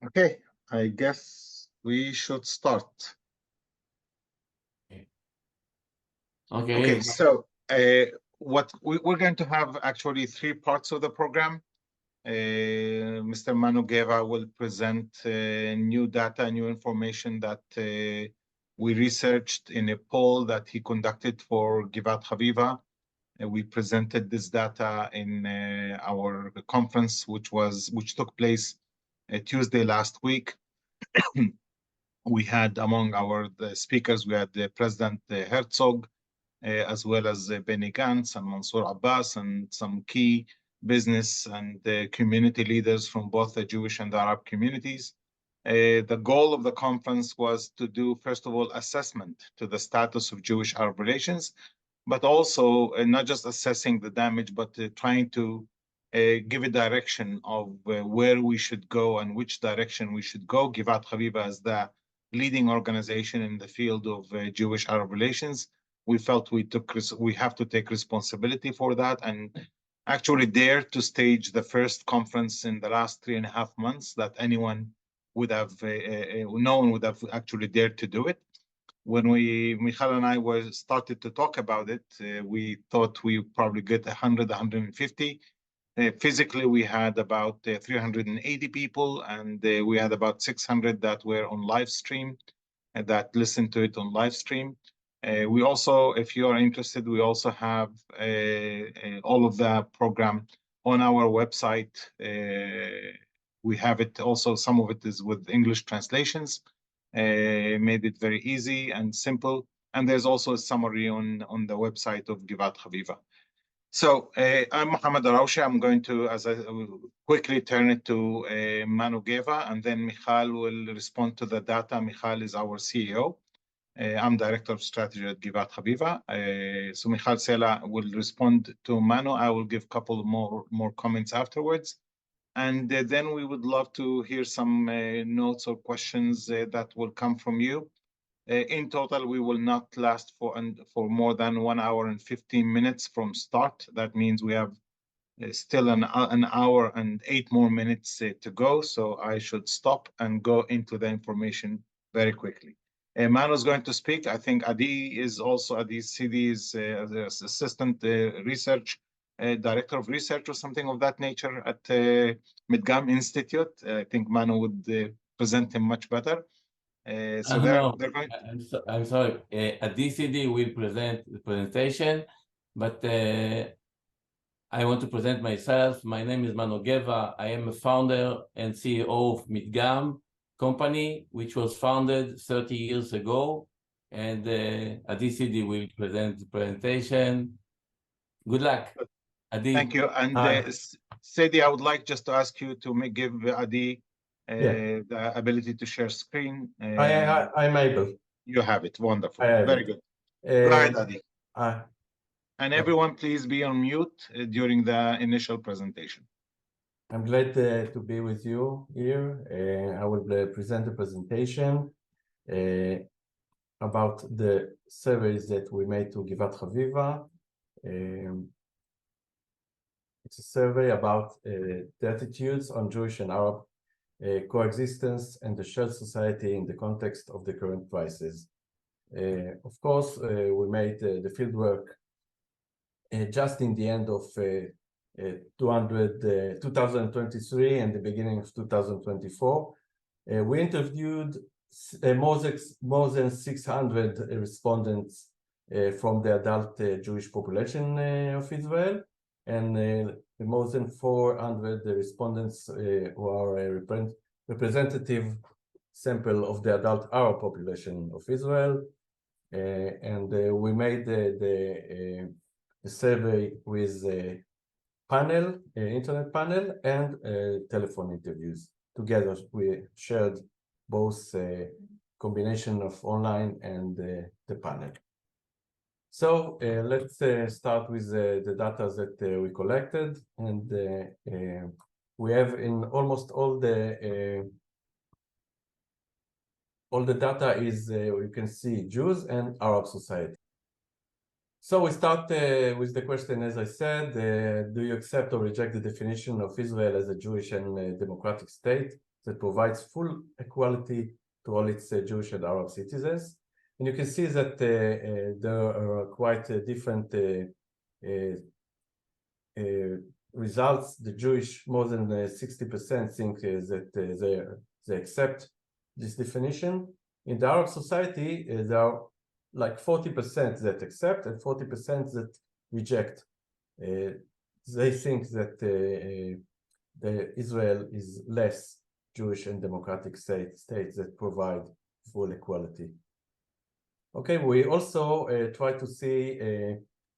Okay, I guess we should start. Okay, so what we're going to have actually three parts of the program. Mr. Manu Geva will present new data, new information that we researched in a poll that he conducted for Givat Haviva. We presented this data in our conference, which took place Tuesday last week. We had among the speakers, we had the President Herzog, as well as Benny Gantz and Mansour Abbas, and some key business and community leaders from both the Jewish and the Arab communities. The goal of the conference was to do, first of all, assessment to the status of Jewish-Arab relations, but also not just assessing the damage, but trying to give a direction of where we should go and which direction we should go. Givat Haviva as the leading organization in the field of Jewish-Arab relations. We felt we have to take responsibility for that and actually dare to stage the first conference in the last 3.5 months that anyone would have, no one would have actually dared to do it. When Michal and I started to talk about it, we thought we probably get 100, 150. Physically, we had about 380 people, and we had about 600 that were on live stream and that listened to it on live stream. We also, if you are interested, we also have all of the program on our website. We have it also, some of it is with English translations, made it very easy and simple. And there's also a summary on the website of Givat Haviva. So I'm Mohammed Aroushi. I'm going to, as I quickly turn it to Manu Geva, and then Michal will respond to the data. Michal is our CEO. I'm Director of Strategy at Givat Haviva. So Michal Sela will respond to Manu. I will give a couple more comments afterwards. And then we would love to hear some notes or questions that will come from you. In total, we will not last for more than 1 hour and 15 minutes from start. That means we have still an hour and 8 more minutes to go. So I should stop and go into the information very quickly. Manu is going to speak. I think Adi CD is assistant research, director of research or something of that nature at Midgam Institute. I think Manu would present him much better. So No, they're going. I'm sorry. A DCD will present the presentation, but I want to present myself. My name is Manu Geva. I am a founder and CEO of Midgam company, which was founded 30 years ago, and a DCD will present the presentation. Good luck, Adi. Thank you. And Sedi, I would like just to ask you to give Adi the ability to share screen. I'm able. You have it. Wonderful. Very good. Go ahead, Adi. And everyone, please be on mute during the initial presentation. I'm glad to be with you here. I will present the presentation about the surveys that we made to Givat Haviva. It's a survey about the attitudes on Jewish and Arab coexistence and the shared society in the context of the current crisis. Of course, we made the fieldwork just in the end of 2023 and the beginning of 2024. We interviewed more than 600 respondents from the adult Jewish population of Israel, and more than 400 respondents who are a representative sample of the adult Arab population of Israel. And we made the survey with a panel, internet panel, and telephone interviews. Together, we shared both combination of online and the panel. So let's start with the data that we collected, and we have in almost all the data is you can see Jews and Arab society. So we start with the question, as I said, do you accept or reject the definition of Israel as a Jewish and democratic state? that provides full equality to all its Jewish and Arab citizens. And you can see that there are quite different results. The Jewish, more than 60% think that they accept this definition. In the Arab society, there are like 40% that accept and 40% that reject. They think that Israel is less Jewish and democratic states that provide full equality. Okay, we also try to see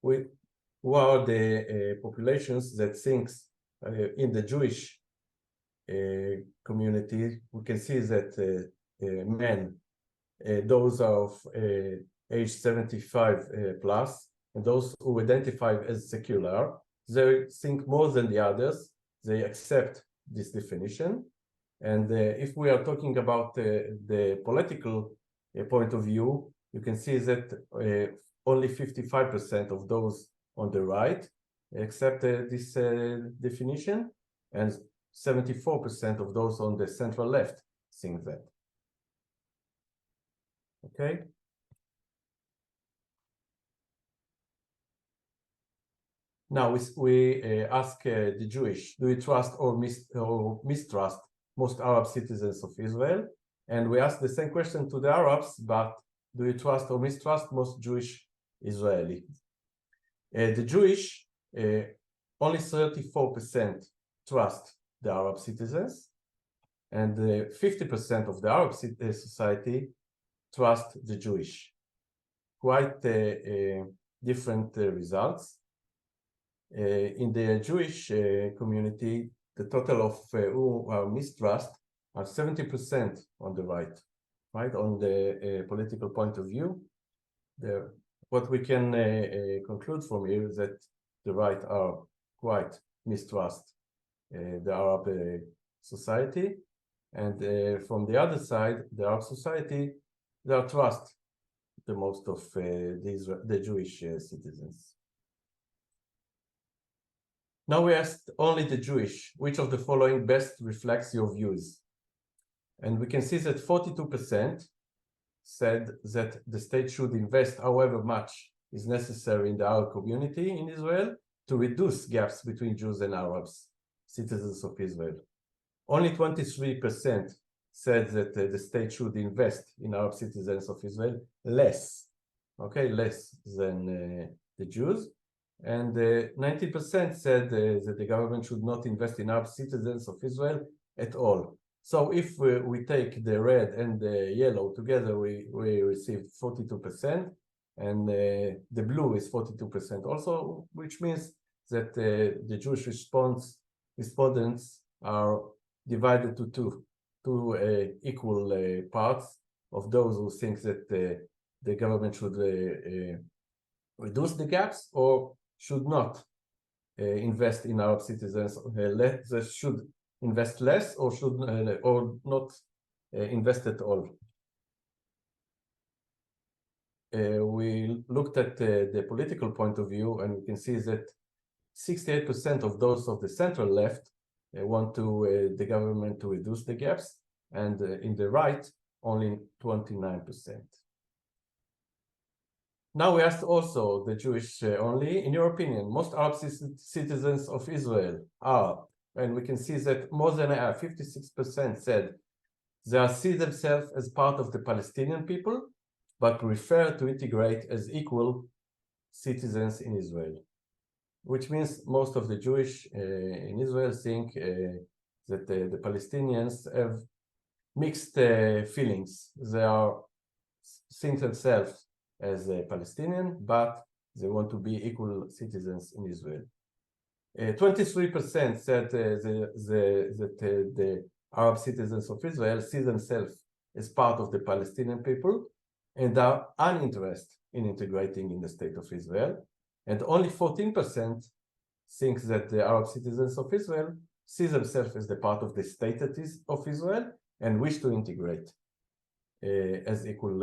who are the populations that thinks in the Jewish community. We can see that men, those of age 75 plus, and those who identify as secular, they think more than the others. They accept this definition. And if we are talking about the political point of view, you can see that only 55% of those on the right accept this definition, and 74% of those on the central left think that. Okay. Now we ask the Jewish, do you trust or mistrust most Arab citizens of Israel? And we ask the same question to the Arabs, but do you trust or mistrust most Jewish Israelis? The Jewish, only 34% trust the Arab citizens, and 50% of the Arab society trust the Jewish. Quite different results. In the Jewish community, the total of who are mistrust are 70% on the right, on the political point of view. What we can conclude from here is that the right are quite mistrust the Arab society, and from the other side, the Arab society, they are trust the most of the Jewish citizens. Now we asked only the Jewish, which of the following best reflects your views? And we can see that 42% said that the state should invest however much is necessary in the Arab community in Israel to reduce gaps between Jews and Arabs, citizens of Israel. Only 23% said that the state should invest in Arab citizens of Israel less than the Jews. And 90% said that the government should not invest in Arab citizens of Israel at all. So if we take the red and the yellow together, we received 42%, and the blue is 42% also, which means that the Jewish respondents are divided to two equal parts of those who think that the government should reduce the gaps or should not invest in Arab citizens. They should invest less or should or not invest at all. We looked at the political point of view, and we can see that 68% of those of the central left want the government to reduce the gaps, and in the right, only 29%. Now we asked also the Jewish only, in your opinion, most Arab citizens of Israel are, and we can see that more than 56% said they see themselves as part of the Palestinian people, but prefer to integrate as equal citizens in Israel, which means most of the Jewish in Israel think that the Palestinians have mixed feelings. They think themselves as a Palestinian, but they want to be equal citizens in Israel. 23% said that the Arab citizens of Israel see themselves as part of the Palestinian people and are uninterested in integrating in the state of Israel. And only 14% think that the Arab citizens of Israel see themselves as the part of the state of Israel and wish to integrate as equal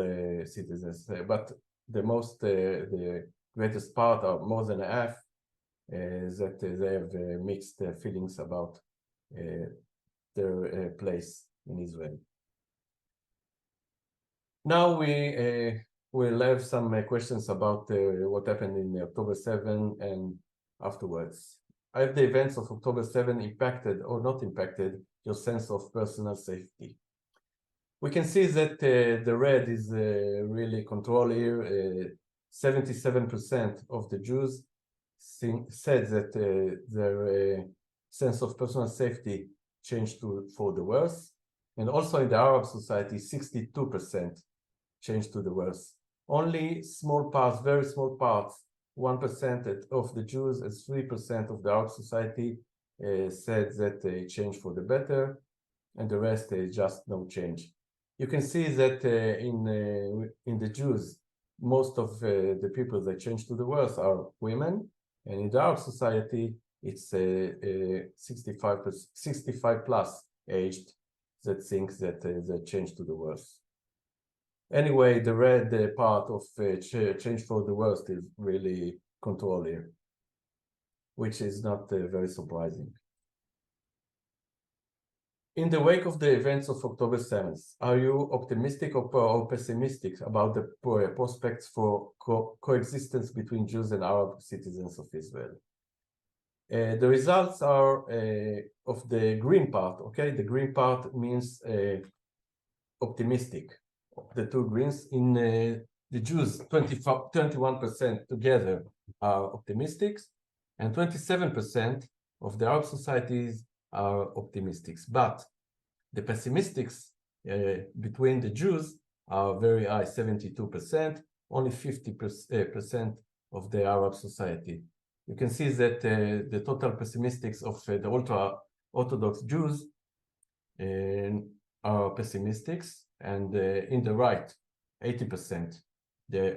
citizens. But the greatest part, or more than half, that they have mixed feelings about their place in Israel. Now we will have some questions about what happened in October 7 and afterwards. Have the events of October 7 impacted or not impacted your sense of personal safety? We can see that the red is really control here. 77% of the Jews said that their sense of personal safety changed for the worse. And also in the Arab society, 62% changed to the worse. Only small parts, very small parts, 1% of the Jews and 3% of the Arab society said that they changed for the better, and the rest just no change. You can see that in the Jews, most of the people that change to the worse are women, and in the Arab society, it's 65 plus aged that thinks that they change to the worse. Anyway, the red part of change for the worst is really control here, which is not very surprising. In the wake of the events of October 7th, are you optimistic or pessimistic about the prospects for coexistence between Jews and Arab citizens of Israel? The results are of the green part, okay? The green part means optimistic. The two greens in the Jews, 21% together are optimistic, and 27% of the Arab societies are optimistic. But the pessimistics between the Jews are very high, 72%, only 50% of the Arab society. You can see that the total pessimistics of the ultra-Orthodox Jews are pessimistics, and in the right, 80%.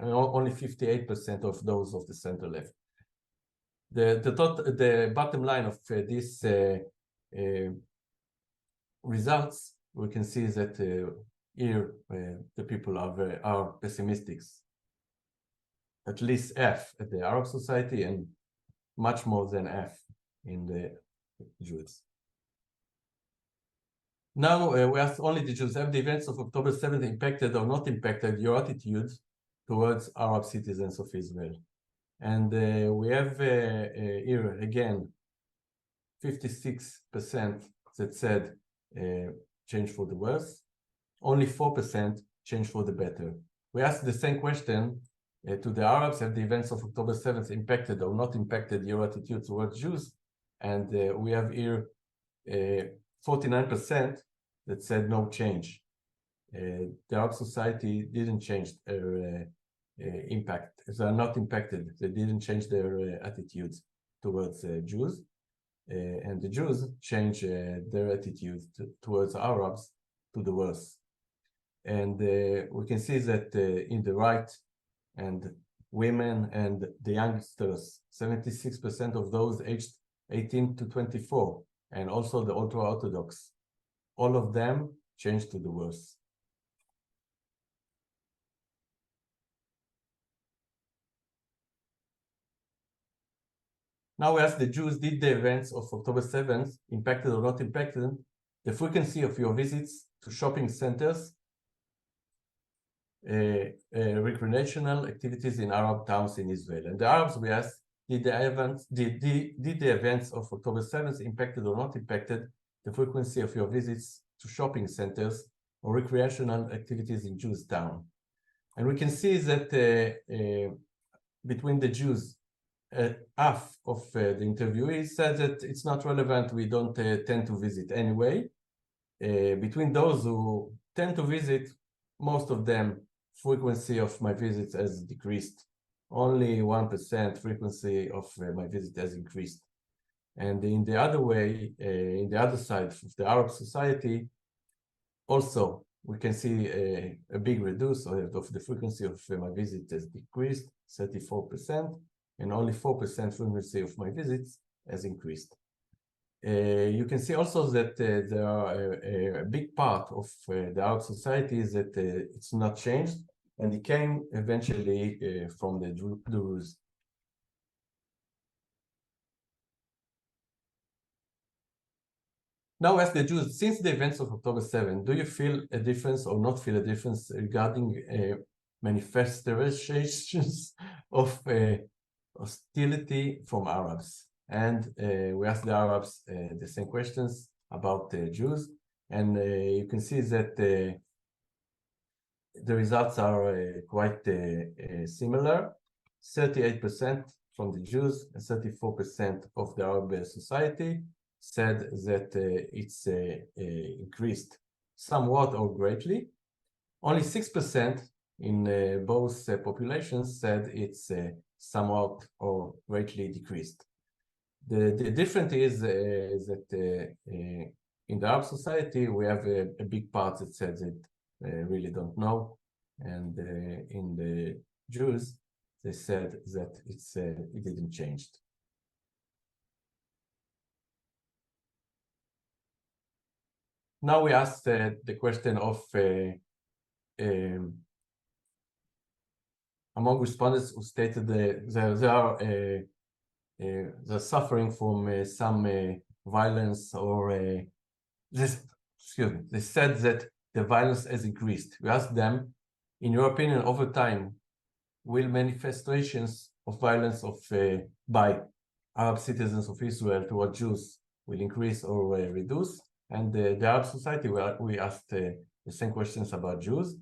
Only 58% of those of the center left. The bottom line of these results, we can see that here the people are pessimistics. At least F at the Arab society and much more than F in the Jews. Now we ask only the Jews, have the events of October 7th impacted or not impacted your attitude towards Arab citizens of Israel? And we have here again 56% that said change for the worse, only 4% change for the better. We asked the same question to the Arabs, have the events of October 7th impacted or not impacted your attitude towards Jews? And we have here 49% that said no change. The Arab society didn't change their impact. They are not impacted. They didn't change their attitudes towards Jews. And the Jews change their attitude towards Arabs to the worse. And we can see that in the right, and women and the youngsters, 76% of those aged 18 to 24, and also the ultra-Orthodox, all of them changed to the worse. Now we ask the Jews, did the events of October 7th impacted or not impacted the frequency of your visits to shopping centers, recreational activities in Arab towns in Israel? And the Arabs, we asked, did the events of October 7th impacted or not impacted the frequency of your visits to shopping centers or recreational activities in Jews' town? And we can see that between the Jews, half of the interviewees said that it's not relevant, we don't tend to visit anyway. Between those who tend to visit, most of them, frequency of my visits has decreased. Only 1% frequency of my visit has increased. And in the other way, in the other side of the Arab society, also we can see a big reduce of the frequency of my visit has decreased, 34%, and only 4% frequency of my visits has increased. You can see also that there are a big part of the Arab society is that it's not changed, and it came eventually from the Druze. Now, as the Jews, since the events of October 7, do you feel a difference or not feel a difference regarding manifestations of hostility from Arabs? And we asked the Arabs the same questions about the Jews, and you can see that the results are quite similar. 38% from the Jews and 34% of the Arab society said that it's increased somewhat or greatly. Only 6% in both populations said it's somewhat or greatly decreased. The difference is that in the Arab society, we have a big part that says it really don't know. And in the Jews, they said that it didn't change. Now we asked the question of among respondents who stated they're suffering from some violence or they said that the violence has increased. We asked them, in your opinion, over time, will manifestations of violence by Arab citizens of Israel toward Jews will increase or reduce? And the Arab society, we asked the same questions about Jews,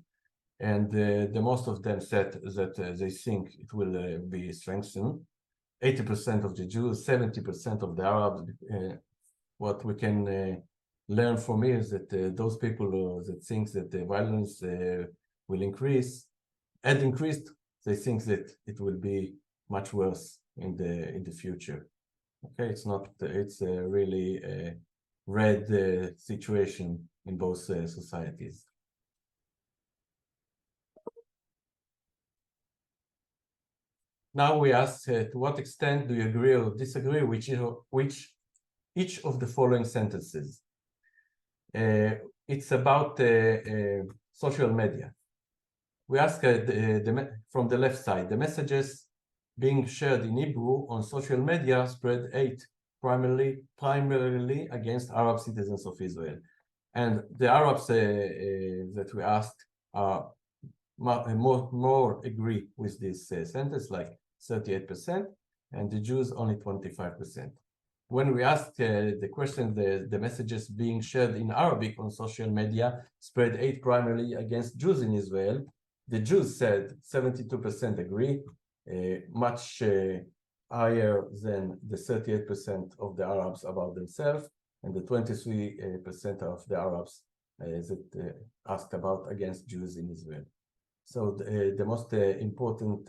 and the most of them said that they think it will be strengthened. 80% of the Jews, 70% of the Arabs. What we can learn from here is that those people that think that the violence will increase, had increased, they think that it will be much worse in the future. Okay, it's a really red situation in both societies. Now we ask, to what extent do you agree or disagree with each of the following sentences? It's about social media. We ask from the left side, the messages being shared in Hebrew on social media spread hate primarily against Arab citizens of Israel. And the Arabs that we asked are more agree with this sentence, like 38%, and the Jews only 25%. When we asked the question, the messages being shared in Arabic on social media spread hate primarily against Jews in Israel, the Jews said 72% agree, much higher than the 38% of the Arabs about themselves, and the 23% of the Arabs that asked about against Jews in Israel. So the most important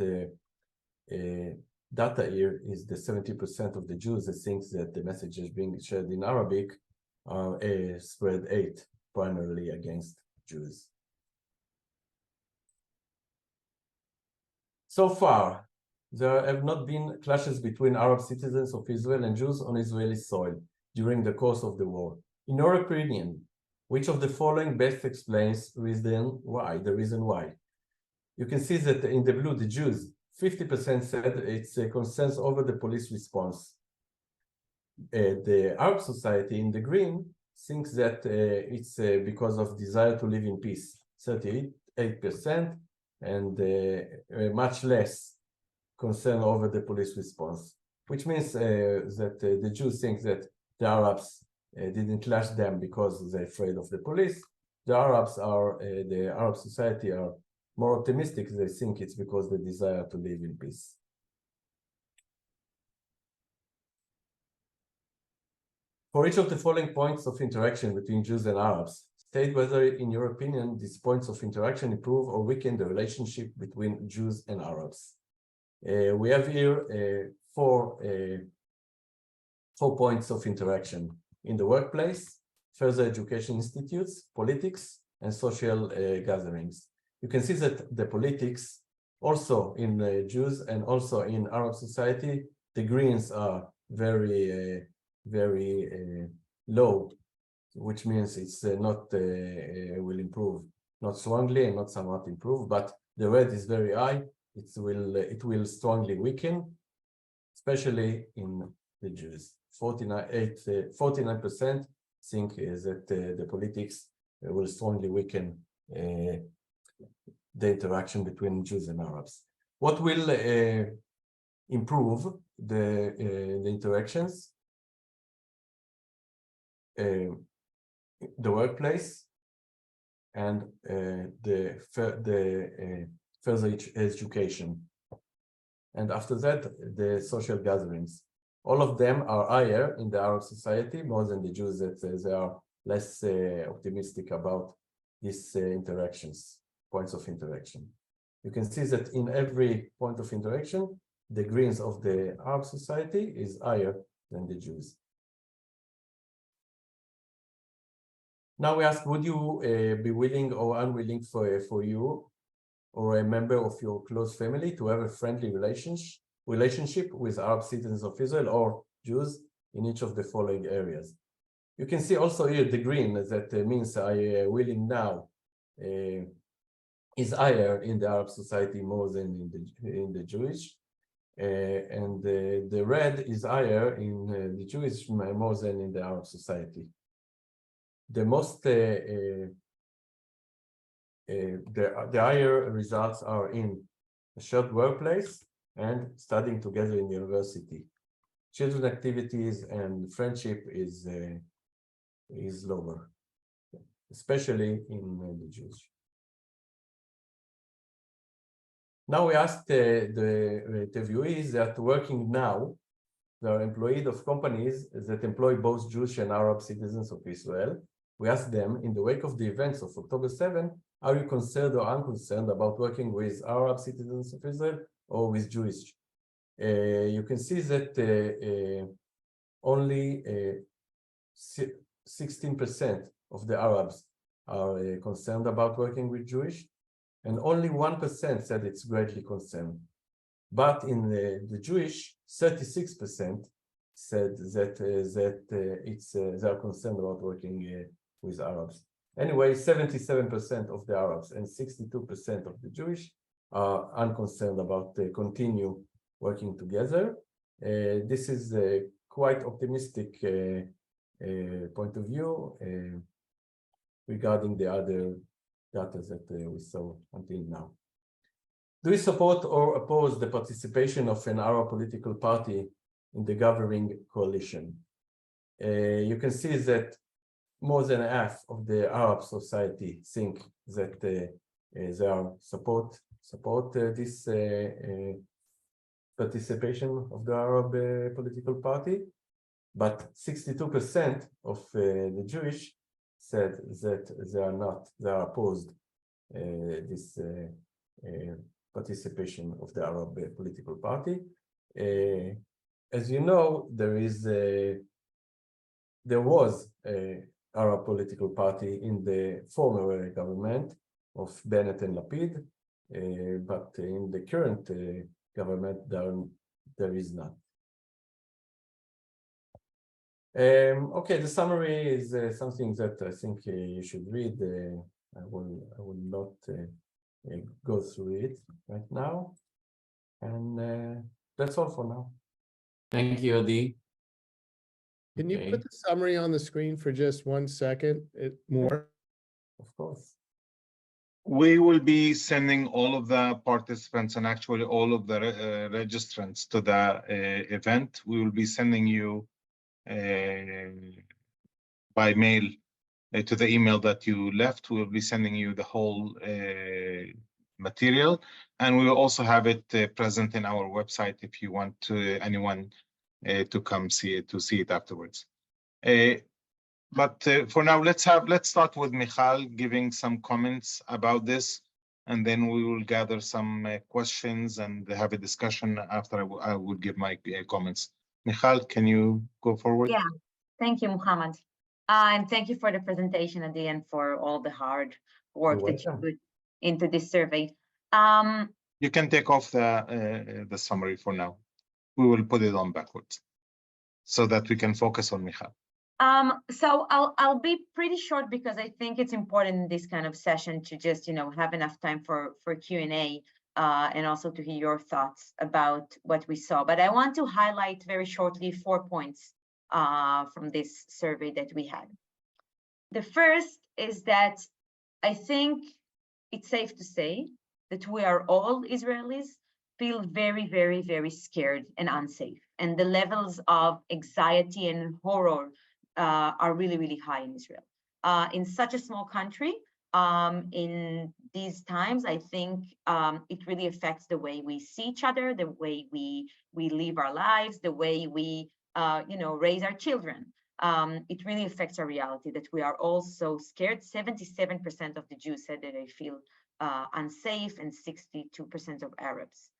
data here is the 70% of the Jews that thinks that the messages being shared in Arabic are spread hate primarily against Jews. So far, there have not been clashes between Arab citizens of Israel and Jews on Israeli soil during the course of the war. In your opinion, which of the following best explains the reason why? You can see that in the blue, the Jews, 50% said it's concerns over the police response. The Arab society in the green thinks that it's because of desire to live in peace, 38%, and much less concern over the police response, which means that the Jews think that the Arabs didn't clash them because they're afraid of the police. The Arab society are more optimistic. They think it's because they desire to live in peace. For each of the following points of interaction between Jews and Arabs, state whether, in your opinion, these points of interaction improve or weaken the relationship between Jews and Arabs. We have here four points of interaction: in the workplace, further education institutes, politics, and social gatherings. You can see that the politics, also in Jews and also in Arab society, the greens are very low, which means it's not will improve, not strongly and not somewhat improve, but the red is very high. It will strongly weaken, especially in the Jews. 49% think that the politics will strongly weaken the interaction between Jews and Arabs. What will improve the interactions? The workplace and the further education. And after that, the social gatherings. All of them are higher in the Arab society, more than the Jews, that they are less optimistic about these points of interaction. You can see that in every point of interaction, the greens of the Arab society is higher than the Jews. Now we ask, would you be willing or unwilling for you or a member of your close family to have a friendly relationship with Arab citizens of Israel or Jews in each of the following areas? You can see also here the green that means I willing now is higher in the Arab society more than in the Jewish, and the red is higher in the Jewish more than in the Arab society. The most the higher results are in a shared workplace and studying together in university. Children activities and friendship is lower, especially in the Jews. Now we asked the interviewees that working now, they are employed of companies that employ both Jewish and Arab citizens of Israel. We asked them, in the wake of the events of October 7, are you concerned or unconcerned about working with Arab citizens of Israel or with Jewish? You can see that only 16% of the Arabs are concerned about working with Jewish, and only 1% said it's greatly concerned. But in the Jewish, 36% said that they are concerned about working with Arabs. Anyway, 77% of the Arabs and 62% of the Jewish are unconcerned about continue working together. This is a quite optimistic point of view regarding the other data that we saw until now. Do we support or oppose the participation of an Arab political party in the governing coalition? You can see that more than half of the Arab society think that they are support this participation of the Arab political party, but 62% of the Jewish said that they are opposed this participation of the Arab political party. As you know, there was a Arab political party in the former government of Bennett and Lapid, but in the current government there is none. Okay, the summary is something that I think you should read. I will not go through it right now, and that's all for now. Thank you, Adi. Can you put the summary on the screen for just 1 second more? Of course. We will be sending all of the participants and actually all of the registrants to the event. We will be sending you by mail to the email that you left. We will be sending you the whole material, and we will also have it present in our website if you want anyone to come see it afterwards. But for now, let's start with Michal giving some comments about this, and then we will gather some questions and have a discussion after I will give my comments. Michal, can you go forward? Yeah, thank you, Muhammad. And thank you for the presentation at the end, for all the hard work that you put into this survey. You can take off the summary for now. We will put it on backwards so that we can focus on Michal. So I'll be pretty short because I think it's important in this kind of session to just have enough time for Q&A and also to hear your thoughts about what we saw. But I want to highlight very shortly 4 points from this survey that we had. The first is that I think it's safe to say that we are all Israelis feel very, very, very scared and unsafe. And the levels of anxiety and horror are really, really high in Israel. In such a small country, in these times, I think it really affects the way we see each other, the way we live our lives, the way we raise our children. It really affects our reality that we are all so scared. 77% of the Jews said that they feel unsafe, and 62% of Arabs.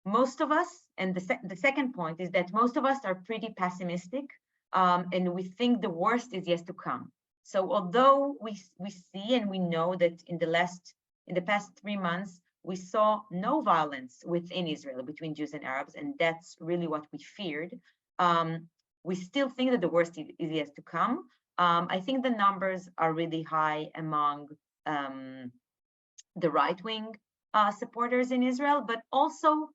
Most of us, and the second point is that most of us are pretty pessimistic, and we think the worst is yet to come. So although we see and we know that in the past 3 months, we saw no violence within Israel between Jews and Arabs, and that's really what we feared. We still think that the worst is yet to come. I think the numbers are really high among the right-wing supporters in Israel, but also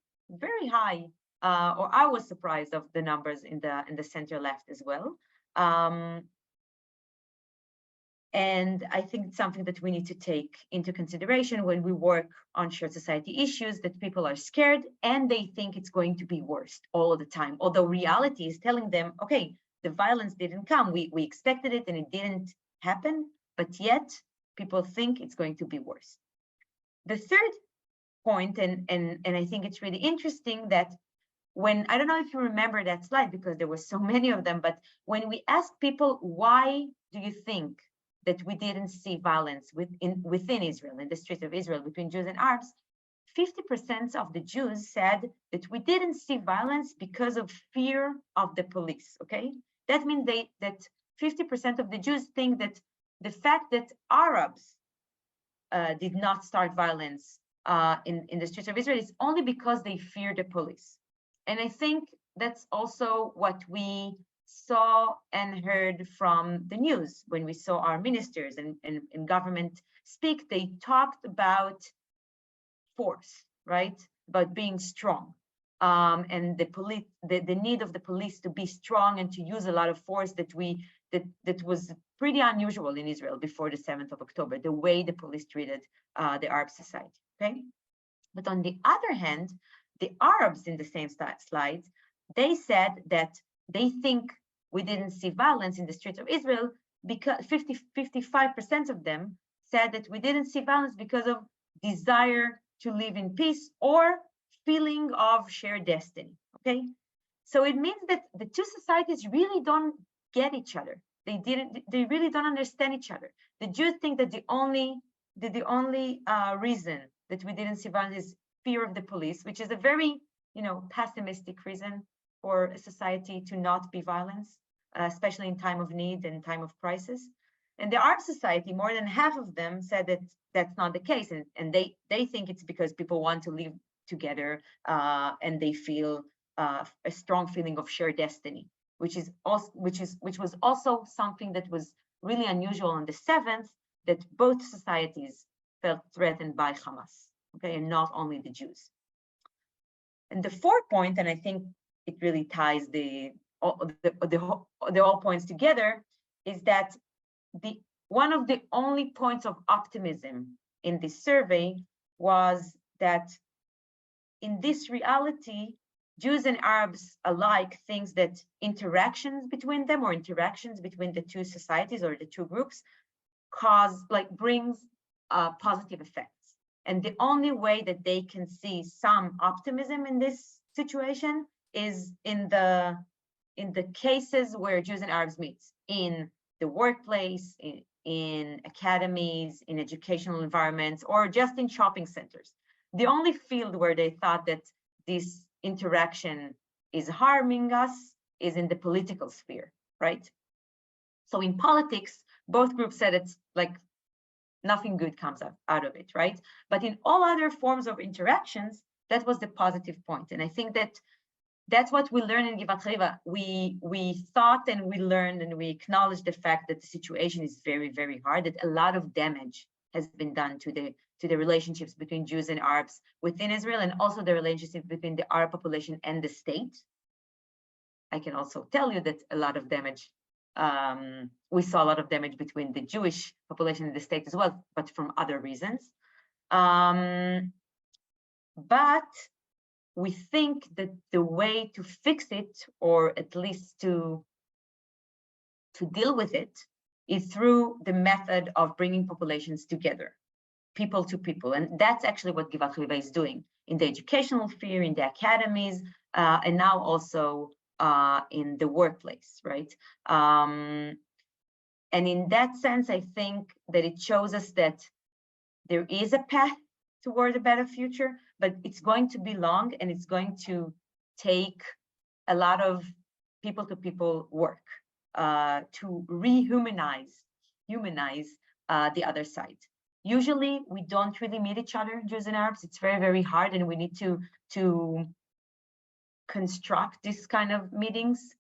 very high, or I was surprised of the numbers in the center left as well. And I think it's something that we need to take into consideration when we work on shared society issues, that people are scared and they think it's going to be worse all the time. Although reality is telling them, okay, the violence didn't come. We expected it and it didn't happen, but yet people think it's going to be worse. The third point, and I think it's really interesting that when, I don't know if you remember that slide because there were so many of them, but when we asked people, why do you think that we didn't see violence within Israel, in the streets of Israel, between Jews and Arabs, 50% of the Jews said that we didn't see violence because of fear of the police, okay? That means that 50% of the Jews think that the fact that Arabs did not start violence in the streets of Israel is only because they fear the police. And I think that's also what we saw and heard from the news when we saw our ministers and government speak. They talked about force, right? About being strong, and the need of the police to be strong and to use a lot of force that was pretty unusual in Israel before the 7th of October, the way the police treated the Arab society, okay? But on the other hand, the Arabs in the same slides, they said that they think we didn't see violence in the streets of Israel because 55% of them said that we didn't see violence because of desire to live in peace or feeling of shared destiny, okay? So it means that the two societies really don't get each other. They really don't understand each other. The Jews think that the only reason that we didn't see violence is fear of the police, which is a very, pessimistic reason for a society to not be violent, especially in time of need and time of crisis. And the Arab society, more than half of them said that that's not the case, and they think it's because people want to live together and they feel a strong feeling of shared destiny, which was also something that was really unusual on the 7th, that both societies felt threatened by Hamas, okay, and not only the Jews. And the fourth point, and I think it really ties all points together, is that one of the only points of optimism in this survey was that in this reality, Jews and Arabs alike think that interactions between them or interactions between the two societies or the two groups brings positive effects. And the only way that they can see some optimism in this situation is in the cases where Jews and Arabs meet, in the workplace, in academies, in educational environments, or just in shopping centers. The only field where they thought that this interaction is harming us is in the political sphere, right? So in politics, both groups said it's like nothing good comes out of it, right? But in all other forms of interactions, that was the positive point. And I think that that's what we learned in Givat Haviva. We thought and we learned and we acknowledged the fact that the situation is very, very hard, that a lot of damage has been done to the relationships between Jews and Arabs within Israel, and also the relationship between the Arab population and the state. I can also tell you that a lot of damage We saw a lot of damage between the Jewish population in the state as well, but from other reasons. But we think that the way to fix it, or at least to deal with it, is through the method of bringing populations together, people to people. And that's actually what Givat Haviva is doing in the educational sphere, in the academies, and now also in the workplace, right? And in that sense, I think that it shows us that there is a path toward a better future, but it's going to be long, and it's going to take a lot of people-to-people work to humanize the other side. Usually, we don't really meet each other, Jews and Arabs. It's very, very hard, and we need to construct this kind of meetings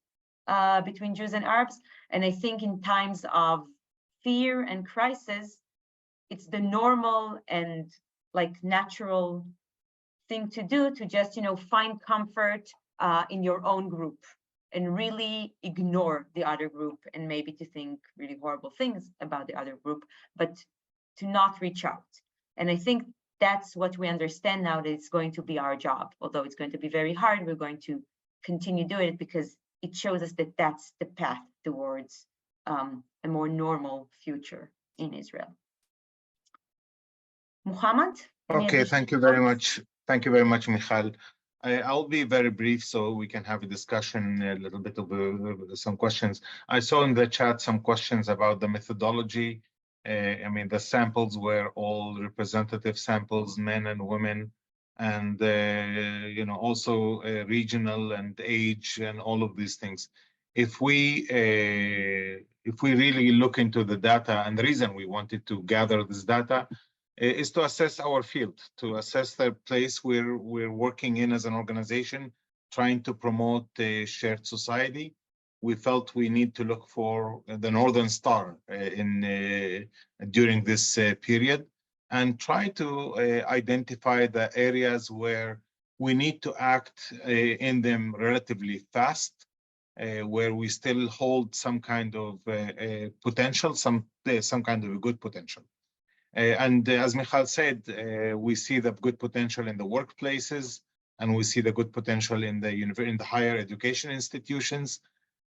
between Jews and Arabs. And I think in times of fear and crisis, it's the normal and like natural thing to do to just, find comfort in your own group and really ignore the other group, and maybe to think really horrible things about the other group, but to not reach out. And I think that's what we understand now, that it's going to be our job. Although it's going to be very hard, we're going to continue doing it because it shows us that that's the path towards a more normal future in Israel. Muhammad? Okay, thank you very much. Thank you very much, Michal. I'll be very brief so we can have a discussion, a little bit of some questions. I saw in the chat some questions about the methodology. The samples were all representative samples, men and women, and also regional and age and all of these things. If we really look into the data, and the reason we wanted to gather this data is to assess our field, to assess the place we're working in as an organization, trying to promote a shared society. We felt we need to look for the Northern Star during this period, and try to identify the areas where we need to act in them relatively fast, where we still hold some kind of potential, some kind of a good potential. And as Michal said, we see the good potential in the workplaces, and we see the good potential in the higher education institutions,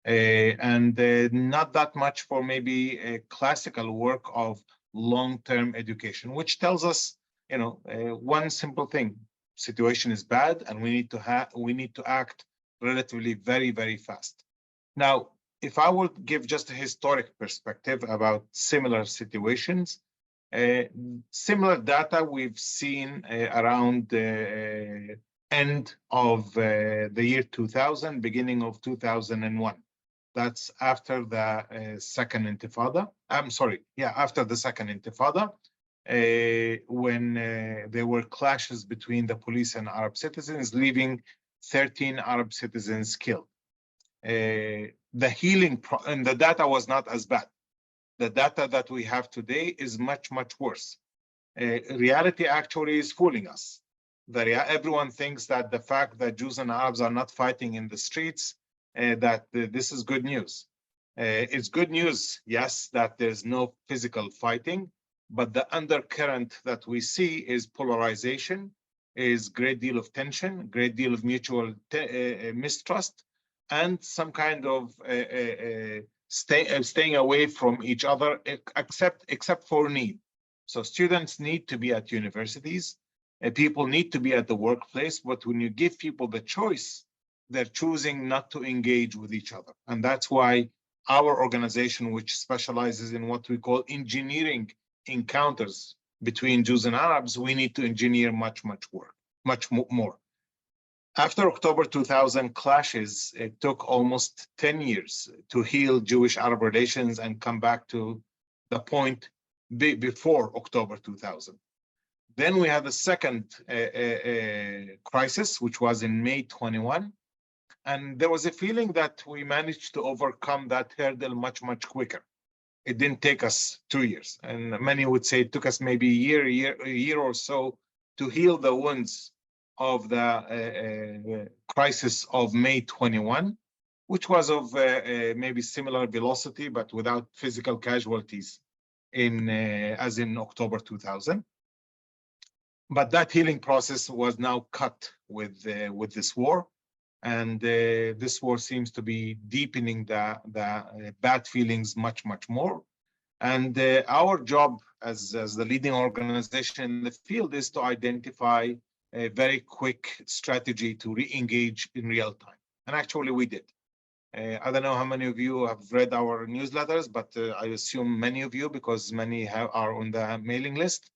and not that much for maybe a classical work of long-term education, which tells us, one simple thing: situation is bad, and we need to act relatively very, very fast. Now, if I would give just a historic perspective about similar situations, similar data we've seen around the end of the year 2000, beginning of 2001. That's after the second Intifada. After the second Intifada, when there were clashes between the police and Arab citizens, leaving 13 Arab citizens killed. The healing and the data was not as bad. The data that we have today is much, much worse. Reality actually is fooling us. Everyone thinks that the fact that Jews and Arabs are not fighting in the streets, that this is good news. It's good news, yes, that there's no physical fighting, but the undercurrent that we see is polarization, is great deal of tension, great deal of mutual mistrust, and some kind of staying away from each other, except for need. So students need to be at universities, people need to be at the workplace, but when you give people the choice, they're choosing not to engage with each other. And that's why our organization, which specializes in what we call engineering encounters between Jews and Arabs, we need to engineer much more. After October 2000 clashes, it took almost 10 years to heal Jewish-Arab relations and come back to the point before October 2000. Then we had the second crisis, which was in May 21. And there was a feeling that we managed to overcome that hurdle much, much quicker. It didn't take us 2 years. And many would say it took us maybe a year or so to heal the wounds of the crisis of May 21. which was of maybe similar velocity, but without physical casualties as in October 2000. But that healing process was now cut with this war. And this war seems to be deepening the bad feelings much, much more. And our job as the leading organization in the field is to identify a very quick strategy to re-engage in real time. And actually we did. I don't know how many of you have read our newsletters, but I assume many of you, because many are on the mailing list.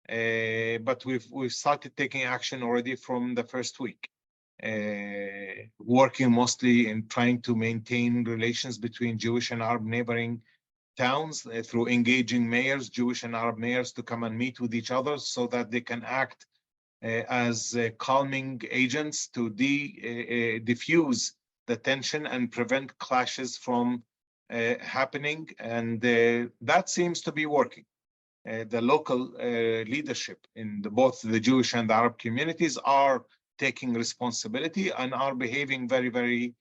But we've started taking action already from the first week. Working mostly in trying to maintain relations between Jewish and Arab neighboring towns through engaging mayors, Jewish and Arab mayors, to come and meet with each other so that they can act as calming agents to diffuse the tension and prevent clashes from happening. And that seems to be working. The local leadership in both the Jewish and the Arab communities are taking responsibility and are behaving very, very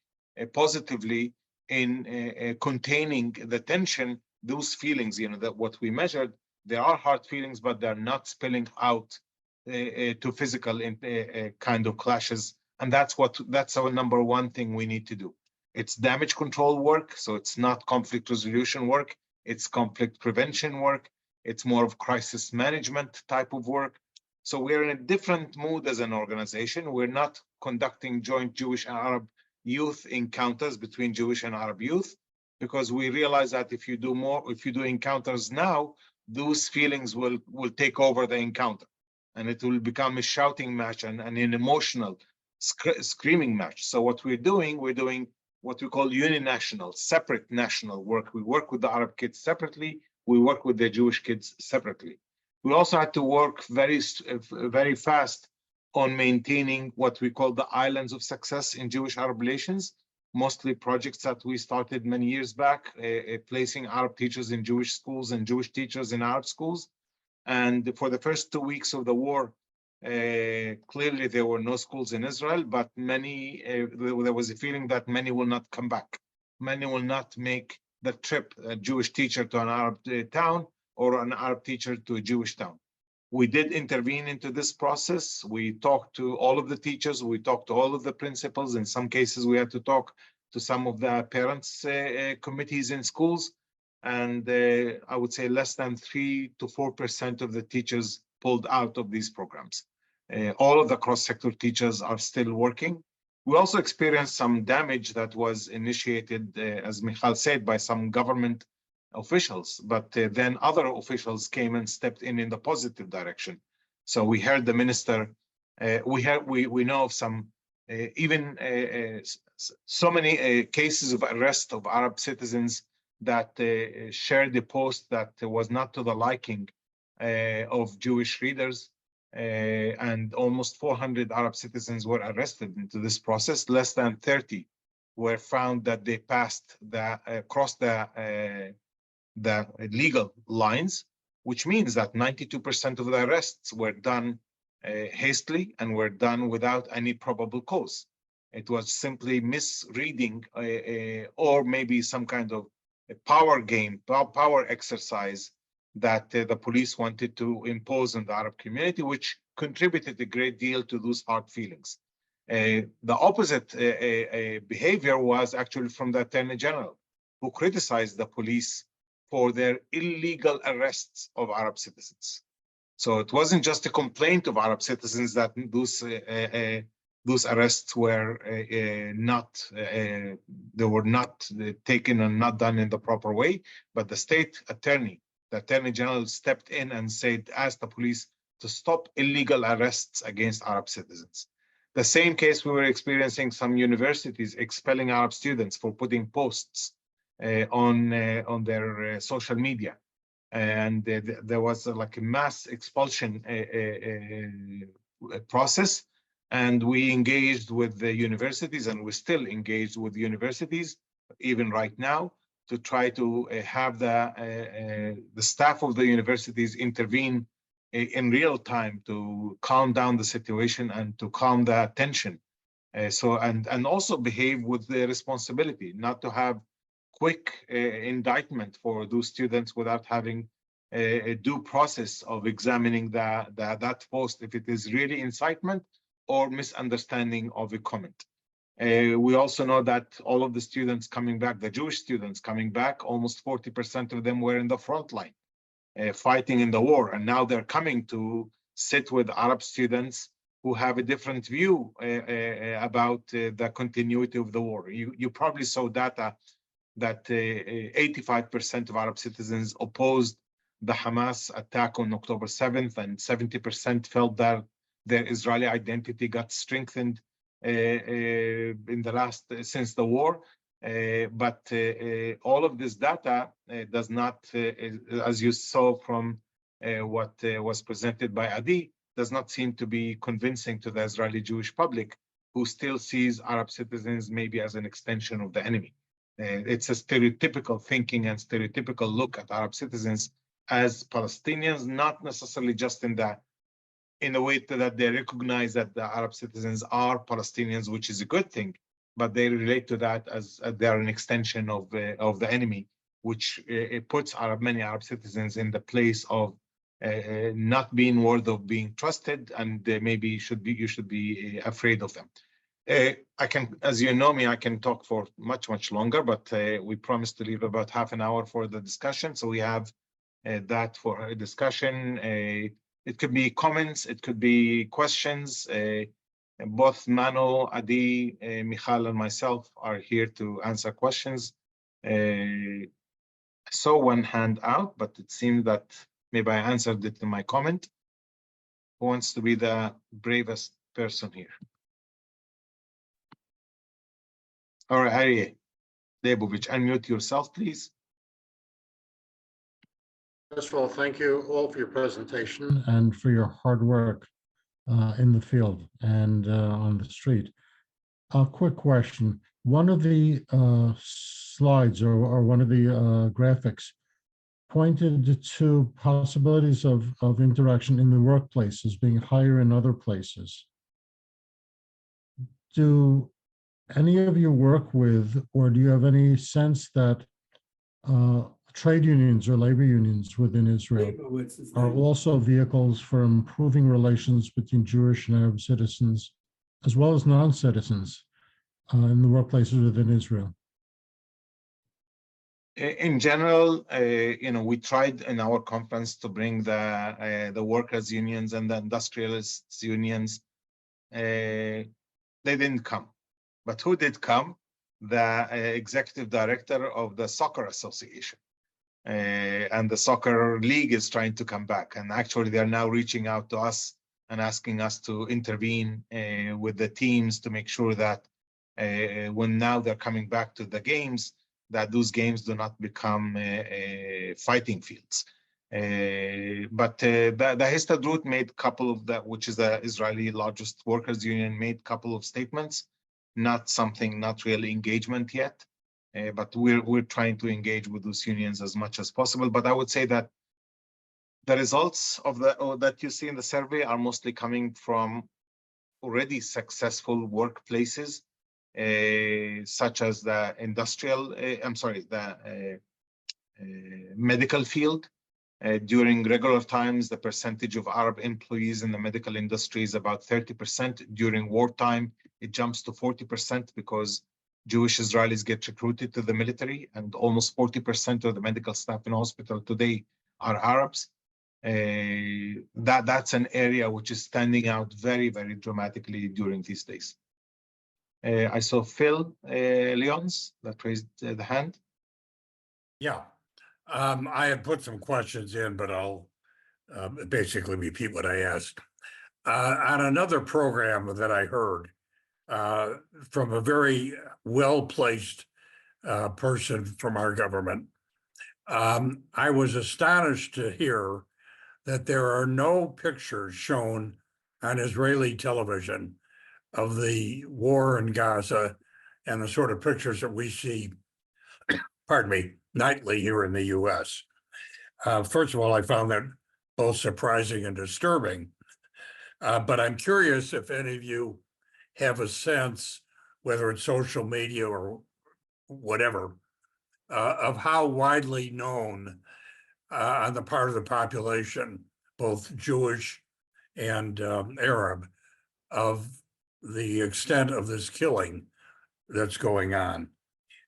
positively in containing the tension, those feelings, that what we measured, there are hard feelings, but they're not spilling out to physical kind of clashes. And that's our number one thing we need to do. It's damage control work, so it's not conflict resolution work, it's conflict prevention work, it's more of crisis management type of work. So we're in a different mood as an organization. We're not conducting joint Jewish and Arab youth encounters between Jewish and Arab youth, because we realize that if you do encounters now, those feelings will take over the encounter, and it will become a shouting match and an emotional screaming match. So what we're doing what we call uninational, separate national work. We work with the Arab kids separately. We work with the Jewish kids separately. We also had to work very, very fast on maintaining what we call the islands of success in Jewish-Arab relations, mostly projects that we started many years back, placing Arab teachers in Jewish schools and Jewish teachers in Arab schools. And for the first 2 weeks of the war, clearly there were no schools in Israel, but there was a feeling that many will not come back. Many will not make the trip, a Jewish teacher to an Arab town or an Arab teacher to a Jewish town. We did intervene into this process. We talked to all of the teachers. We talked to all of the principals. In some cases, we had to talk to some of the parents' committees in schools. And I would say less than 3 to 4% of the teachers pulled out of these programs. All of the cross-sector teachers are still working. We also experienced some damage that was initiated, as Michal said, by some government officials, but then other officials came and stepped in the positive direction. So we heard the minister, we know of some, so many cases of arrest of Arab citizens that shared a post that was not to the liking of Jewish readers. And almost 400 Arab citizens were arrested into this process. Less than 30 were found that they crossed the legal lines, which means that 92% of the arrests were done hastily and were done without any probable cause. It was simply misreading or maybe some kind of a power game, power exercise that the police wanted to impose on the Arab community, which contributed a great deal to those hard feelings. The opposite behavior was actually from the Attorney General, who criticized the police for their illegal arrests of Arab citizens. So it wasn't just a complaint of Arab citizens that those arrests were not taken and not done in the proper way, but the state attorney, the Attorney General, stepped in and asked the police to stop illegal arrests against Arab citizens. The same case we were experiencing some universities expelling Arab students for putting posts on their social media. And there was like a mass expulsion process. And we engaged with the universities, and we're still engaged with the universities, even right now, to try to have the staff of the universities intervene in real time to calm down the situation and to calm the tension And also behave with the responsibility, not to have quick indictment for those students without having a due process of examining that post, if it is really incitement or misunderstanding of a comment. We also know that all of the students coming back, the Jewish students coming back, almost 40% of them were in the front line fighting in the war. And now they're coming to sit with Arab students who have a different view about the continuity of the war. You probably saw data that 85% of Arab citizens opposed the Hamas attack on October 7th, and 70% felt that their Israeli identity got strengthened in the last since the war. But all of this data does not, as you saw from what was presented by Adi, does not seem to be convincing to the Israeli Jewish public, who still sees Arab citizens maybe as an extension of the enemy. It's a stereotypical thinking and stereotypical look at Arab citizens as Palestinians, not necessarily just in a way that they recognize that the Arab citizens are Palestinians, which is a good thing, but they relate to that as they are an extension of the enemy, which it puts many Arab citizens in the place of not being worthy of being trusted, and maybe you should be afraid of them. I can, as you know me, I can talk for much longer, but we promised to leave about half an hour for the discussion, so we have that for a discussion. It could be comments, it could be questions. Both Mano, Adi, Michal, and myself are here to answer questions. I saw one hand out, but it seems that maybe I answered it in my comment. Who wants to be the bravest person here? All right, Aryeh Leibovich, unmute yourself, please. First of all, thank you all for your presentation and for your hard work in the field and on the street. A quick question. One of the slides or one of the graphics pointed to possibilities of interaction in the workplaces being higher in other places. Do any of you work with, or do you have any sense that trade unions or labor unions within Israel are also vehicles for improving relations between Jewish and Arab citizens, as well as non-citizens in the workplaces within Israel? In general, we tried in our conference to bring the workers' unions and the industrialists' unions. They didn't come. But who did come? The executive director of the Soccer Association. And the soccer league is trying to come back. And actually, they're now reaching out to us and asking us to intervene with the teams to make sure that when now they're coming back to the games, that those games do not become fighting fields. But the Histadrut made a couple of that, which is the Israeli largest workers union, made a couple of statements, not really engagement yet. But we're trying to engage with those unions as much as possible. But I would say that the results of that you see in the survey are mostly coming from already successful workplaces, such as the medical field. During regular times, the percentage of Arab employees in the medical industry is about 30%. During wartime, it jumps to 40% because Jewish Israelis get recruited to the military, and almost 40% of the medical staff in hospital today are Arabs. That's an area which is standing out very, very dramatically during these days. I saw Phil Lyons that raised the hand. Yeah, I had put some questions in, but I'll basically repeat what I asked. On another program that I heard from a very well-placed person from our government, I was astonished to hear that there are no pictures shown on Israeli television of the war in Gaza and the sort of pictures that we see, pardon me, nightly here in the US. First of all, I found that both surprising and disturbing, but I'm curious if any of you have a sense, whether it's social media or whatever, of how widely known on the part of the population, both Jewish and Arab, of the extent of this killing that's going on.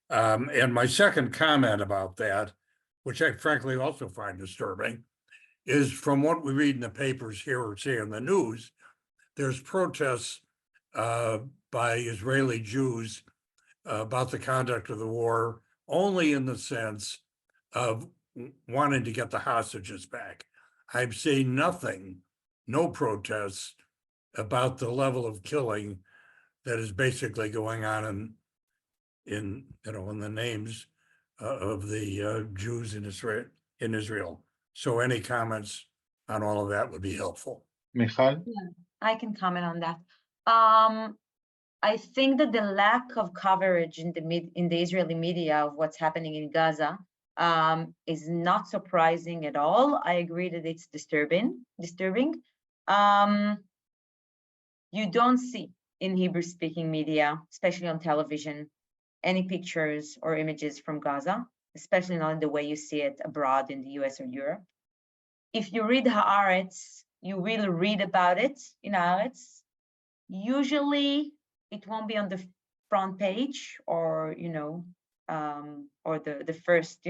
And my second comment about that, which I frankly also find disturbing, is from what we read in the papers here or see in the news, there's protests by Israeli Jews about the conduct of the war only in the sense of wanting to get the hostages back. I've seen nothing, no protests about the level of killing that is basically going on in the names of the Jews in Israel. So any comments on all of that would be helpful. Michal? I can comment on that. I think that the lack of coverage in the Israeli media of what's happening in Gaza is not surprising at all. I agree that it's disturbing. You don't see in Hebrew-speaking media, especially on television, any pictures or images from Gaza, especially not in the way you see it abroad in the US or Europe. If you read Haaretz, you will read about it in Haaretz. Usually, it won't be on the front page or or the first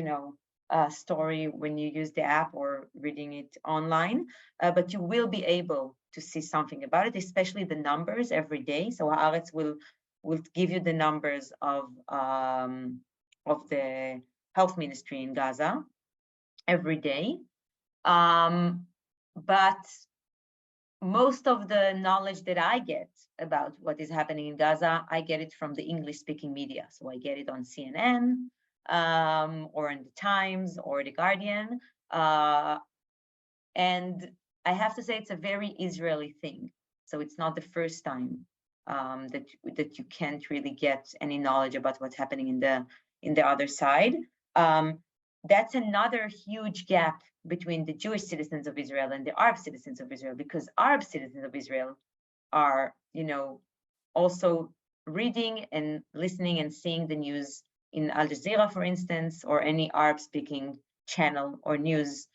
story when you use the app or reading it online, but you will be able to see something about it, especially the numbers every day. So Haaretz will give you the numbers of the health ministry in Gaza every day. But most of the knowledge that I get about what is happening in Gaza, I get it from the English-speaking media. So I get it on CNN or in the Times or the Guardian. And I have to say it's a very Israeli thing. So it's not the first time that you can't really get any knowledge about what's happening in the other side. That's another huge gap between the Jewish citizens of Israel and the Arab citizens of Israel, because Arab citizens of Israel are, also reading and listening and seeing the news in Al Jazeera, for instance, or any Arab-speaking channel or news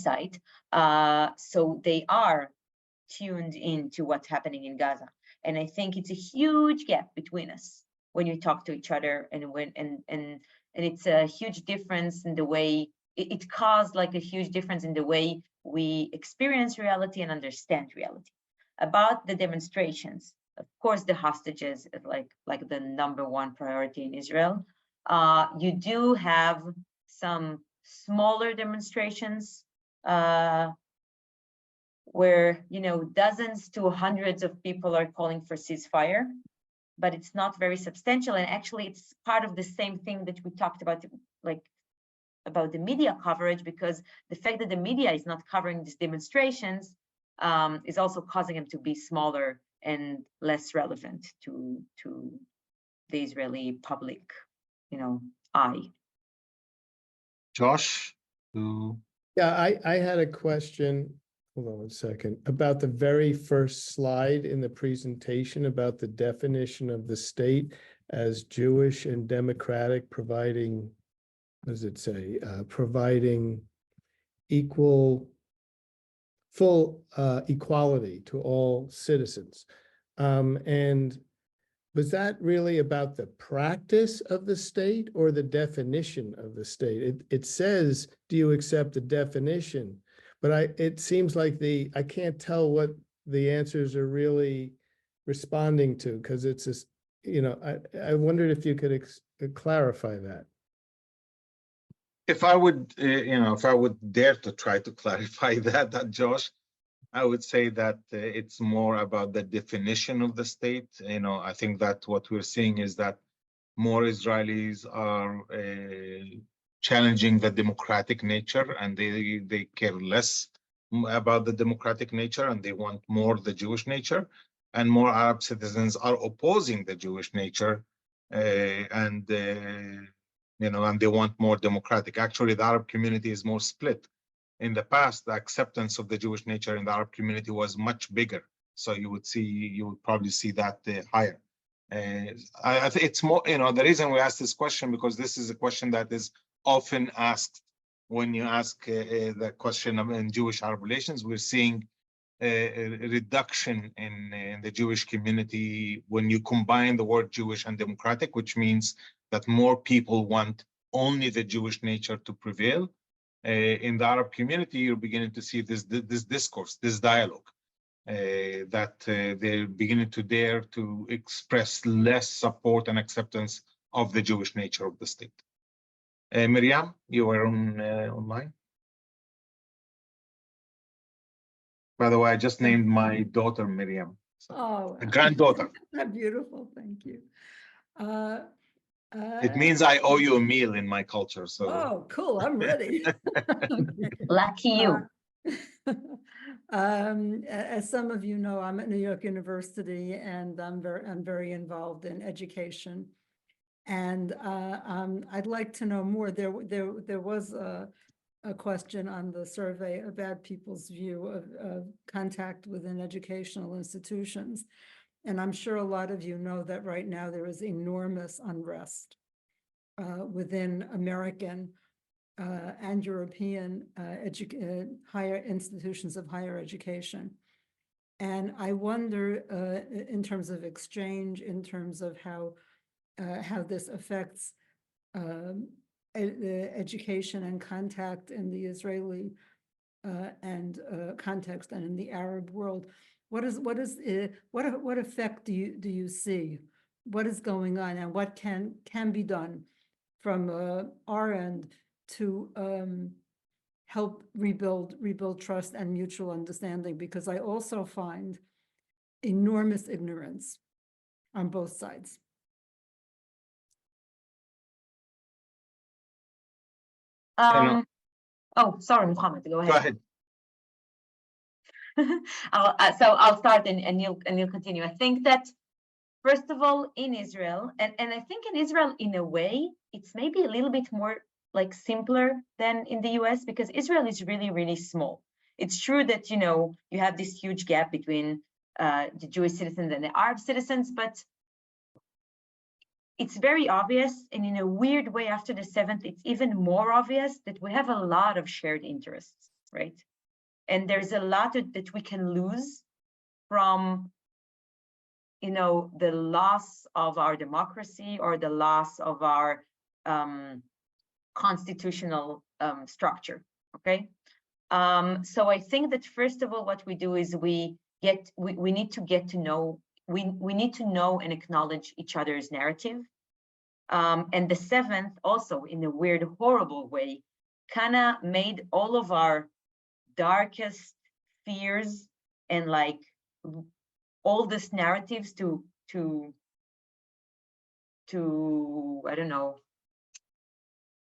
site. So they are tuned into what's happening in Gaza, and I think it's a huge gap between us when you talk to each other, and it's a huge difference in the way it caused like a huge difference in the way we experience reality and understand reality. About the demonstrations, of course, the hostages is like the #1 priority in Israel. You do have some smaller demonstrations where dozens to hundreds of people are calling for ceasefire, but it's not very substantial. And actually, it's part of the same thing that we talked about, about the media coverage, because the fact that the media is not covering these demonstrations is also causing them to be smaller and less relevant to the Israeli public, eye. Josh? Yeah, I had a question. Hold on one second. About the very first slide in the presentation about the definition of the state as Jewish and democratic, providing, what does it say? Providing full equality to all citizens. And was that really about the practice of the state or the definition of the state? It says, do you accept the definition? But it seems like I can't tell what the answers are really responding to, because it's just, I wondered if you could clarify that. If I would, if I would dare to try to clarify that, Josh, I would say that it's more about the definition of the state. I think that what we're seeing is that more Israelis are challenging the democratic nature, and they care less about the democratic nature, and they want more the Jewish nature, and more Arab citizens are opposing the Jewish nature, and they want more democratic. Actually, the Arab community is more split. In the past, the acceptance of the Jewish nature in the Arab community was much bigger So you would probably see that higher. I think it's more, the reason we ask this question, because this is a question that is often asked when you ask the question in Jewish-Arab relations. We're seeing a reduction in the Jewish community when you combine the word Jewish and democratic, which means that more people want only the Jewish nature to prevail. In the Arab community, you're beginning to see this discourse, this dialogue, that they're beginning to dare to express less support and acceptance of the Jewish nature of the state. Miriam, you were online. By the way, I just named my daughter Miriam. Oh, A granddaughter. beautiful. Thank you. It means I owe you a meal in my culture. So. Oh, cool. I'm ready. Lucky you. As some of you know, I'm at New York University, and I'm very involved in education. And I'd like to know more. There was a question on the survey about people's view of contact within educational institutions. And I'm sure a lot of you know that right now there is enormous unrest within American and European higher institutions of higher education. And I wonder, in terms of exchange, in terms of how this affects education and contact in the Israeli and context and in the Arab world, what effect do you see? What is going on, and what can be done from our end to help rebuild trust and mutual understanding? Because I also find enormous ignorance on both sides. Oh, sorry, Muhammad, go ahead. Go ahead. So I'll start and you'll continue. I think that, first of all, in Israel, and I think in Israel, in a way, it's maybe a little bit more like simpler than in the US, because Israel is really, really small. It's true that, you have this huge gap between the Jewish citizens and the Arab citizens, but it's very obvious, and in a weird way, after the 7th, it's even more obvious that we have a lot of shared interests, right? And there's a lot that we can lose from, the loss of our democracy or the loss of our constitutional structure, okay? So I think that, first of all, what we do is we need to get to know, we need to know and acknowledge each other's narrative. And the 7th also, in a weird, horrible way, kind of made all of our darkest fears and like oldest narratives to I don't know,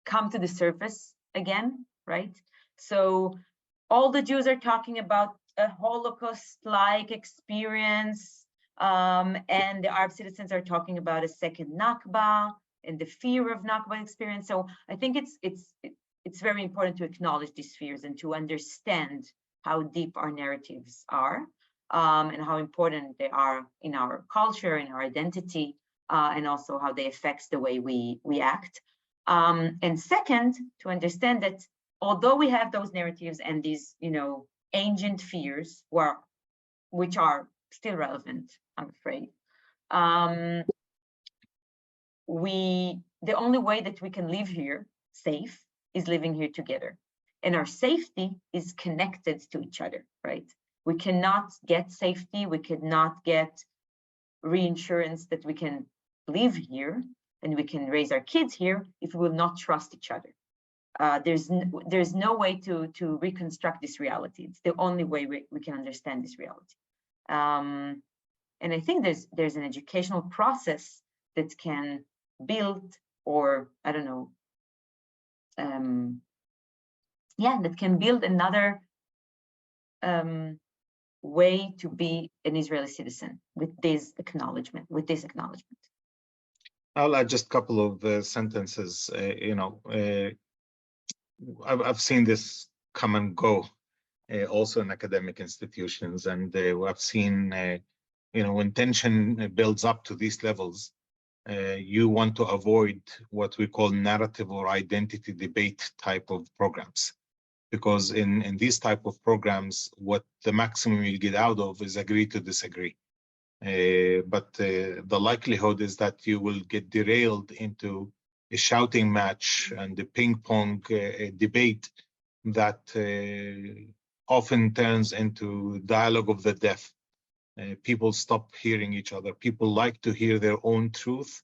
come to the surface again, right? So all the Jews are talking about a Holocaust-like experience, and the Arab citizens are talking about a second Nakba and the fear of Nakba experience. So I think it's very important to acknowledge these fears and to understand how deep our narratives are, and how important they are in our culture, in our identity, and also how they affect the way we act. And second, to understand that although we have those narratives and these, ancient fears, which are still relevant, I'm afraid, the only way that we can live here safe is living here together. And our safety is connected to each other, right? We cannot get safety, we cannot get reinsurance that we can live here and we can raise our kids here if we will not trust each other. There's no way to reconstruct this reality. It's the only way we can understand this reality. And I think there's an educational process that can build, or I don't know, that can build another way to be an Israeli citizen with this acknowledgement. I'll add just a couple of sentences. I've seen this come and go. also in academic institutions. And we have seen, when tension builds up to these levels, you want to avoid what we call narrative or identity debate type of programs. Because in these type of programs, what the maximum you get out of is agree to disagree. But the likelihood is that you will get derailed into a shouting match and a ping pong debate that often turns into dialogue of the deaf. People stop hearing each other. People like to hear their own truth,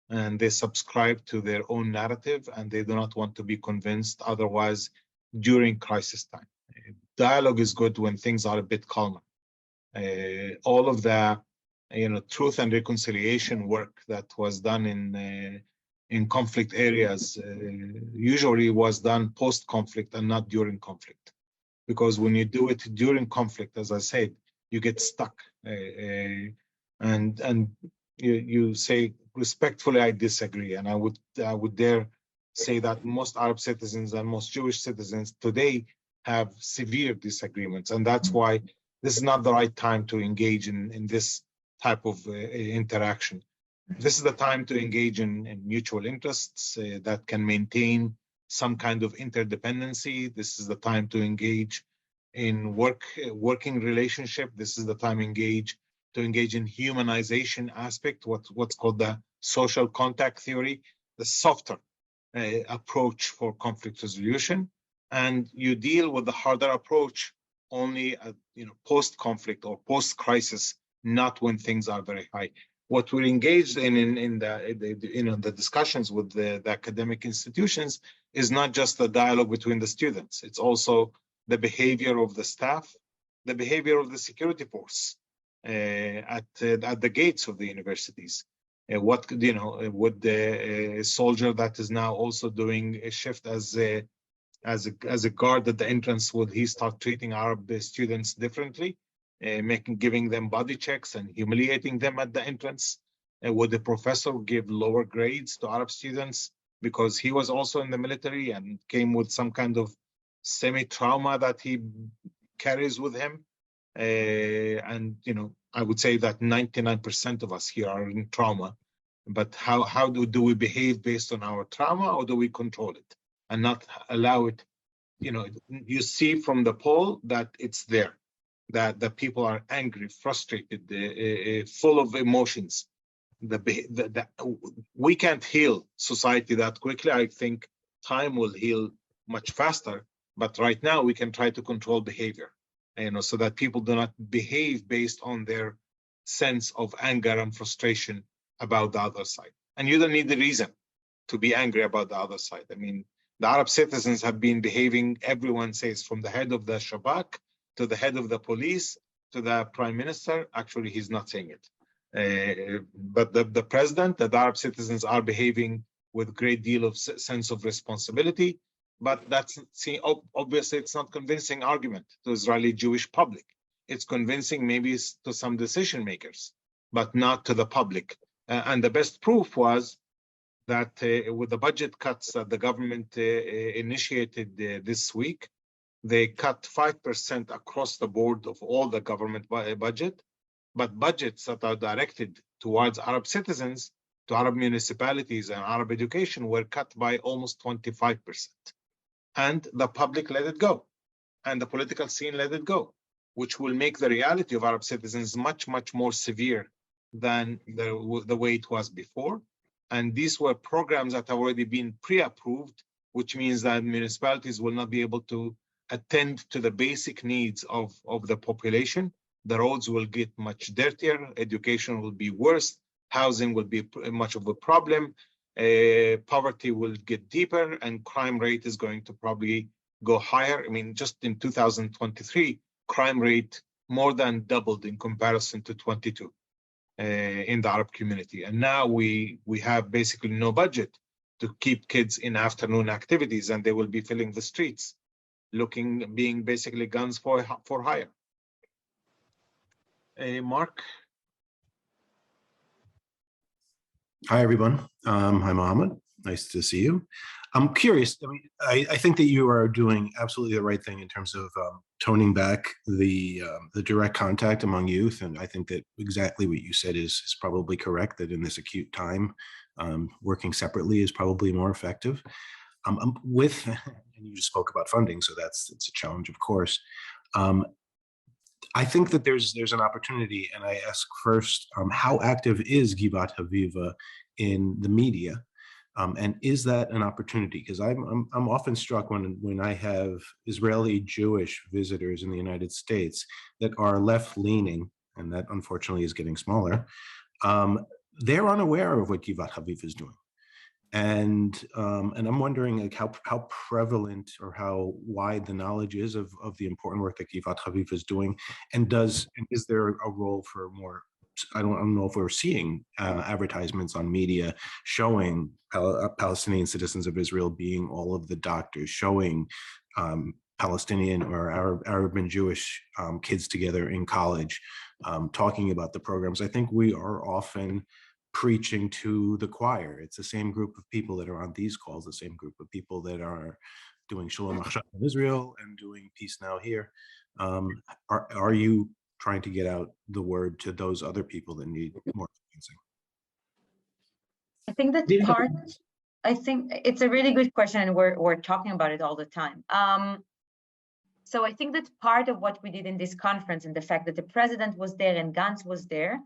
and they subscribe to their own narrative, and they do not want to be convinced otherwise during crisis time. Dialogue is good when things are a bit calmer. All of the truth and reconciliation work that was done in conflict areas usually was done post-conflict and not during conflict. Because when you do it during conflict, as I said, you get stuck. And you say, respectfully, I disagree. And I would dare say that most Arab citizens and most Jewish citizens today have severe disagreements. And that's why this is not the right time to engage in this type of interaction. This is the time to engage in mutual interests that can maintain some kind of interdependency. This is the time to engage in working relationship. This is the time to engage in humanization aspect, what's called the social contact theory, the softer approach for conflict resolution. And you deal with the harder approach only post-conflict or post-crisis, not when things are very high. What we're engaged in the discussions with the academic institutions is not just the dialogue between the students. It's also the behavior of the staff, the behavior of the security force at the gates of the universities. What would the soldier that is now also doing a shift as a guard at the entrance, would he start treating Arab students differently, giving them body checks and humiliating them at the entrance? Would the professor give lower grades to Arab students because he was also in the military and came with some kind of semi-trauma that he carries with him? And I would say that 99% of us here are in trauma. But how do we behave based on our trauma, or do we control it and not allow it? You see from the poll that it's there, that the people are angry, frustrated, full of emotions. We can't heal society that quickly. I think time will heal much faster. But right now we can try to control behavior, so that people do not behave based on their sense of anger and frustration about the other side. And you don't need the reason to be angry about the other side. I mean, the Arab citizens have been behaving, everyone says, from the head of the Shabak to the head of the police to the prime minister. Actually, he's not saying it. But the president, the Arab citizens are behaving with great deal of sense of responsibility. But obviously, it's not convincing argument to Israeli Jewish public. It's convincing maybe to some decision makers, but not to the public. And the best proof was that with the budget cuts that the government initiated this week, they cut 5% across the board of all the government budget, but budgets that are directed towards Arab citizens, to Arab municipalities and Arab education were cut by almost 25%. And the public let it go, and the political scene let it go, which will make the reality of Arab citizens much, much more severe than the way it was before. And these were programs that have already been pre-approved, which means that municipalities will not be able to attend to the basic needs of the population. The roads will get much dirtier, education will be worse, housing will be much of a problem, poverty will get deeper, and crime rate is going to probably go higher. I mean, just in 2023, crime rate more than doubled in comparison to 22 in the Arab community. And now we have basically no budget to keep kids in afternoon activities, and they will be filling the streets, being basically guns for hire. Mark? Hi, everyone. Hi, Mohammed. Nice to see you. I'm curious. I mean, I think that you are doing absolutely the right thing in terms of toning back the direct contact among youth, and I think that exactly what you said is probably correct. That in this acute time, working separately is probably more effective. With, and you just spoke about funding, so it's a challenge, of course. I think that there's an opportunity, and I ask first, how active is Givat Haviva in the media? And is that an opportunity? Because I'm often struck when I have Israeli Jewish visitors in the United States that are left-leaning, and that unfortunately is getting smaller. They're unaware of what Givat Haviva is doing, and I'm wondering like how prevalent or how wide the knowledge is of the important work that Givat Haviva is doing, and is there a role for more? I don't know if we're seeing advertisements on media showing Palestinian citizens of Israel being all of the doctors, showing Palestinian or Arab and Jewish kids together in college, talking about the programs. I think we are often preaching to the choir. It's the same group of people that are on these calls, the same group of people that are doing Shalom Achshav in Israel and doing Peace Now here. Are you trying to get out the word to those other people that need more financing? I think I think it's a really good question, and we're talking about it all the time. So I think that part of what we did in this conference, and the fact that the president was there and Gantz was there,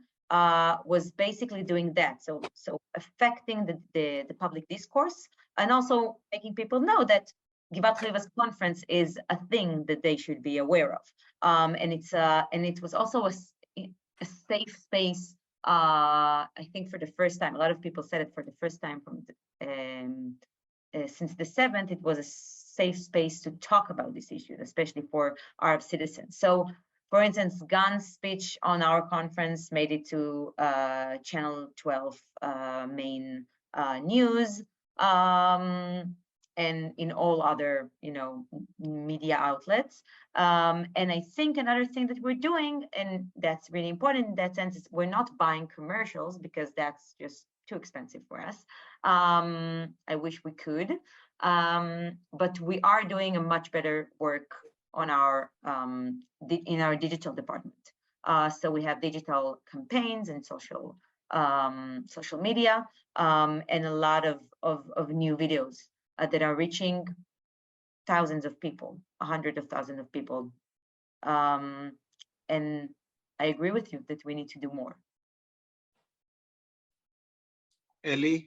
was basically doing that. So affecting the public discourse, and also making people know that Givat Haviva's conference is a thing that they should be aware of. And it was also a safe space. I think for the first time, a lot of people said it for the first time from since the 7th, it was a safe space to talk about these issues, especially for Arab citizens. So, for instance, Gantz's speech on our conference made it to Channel 12 main news, and in all other, media outlets. And I think another thing that we're doing, and that's really important in that sense, is we're not buying commercials because that's just too expensive for us. I wish we could, but we are doing a much better work on our in our digital department. So we have digital campaigns and social media, and a lot of new videos that are reaching thousands of people, hundreds of thousands of people. And I agree with you that we need to do more. Eli?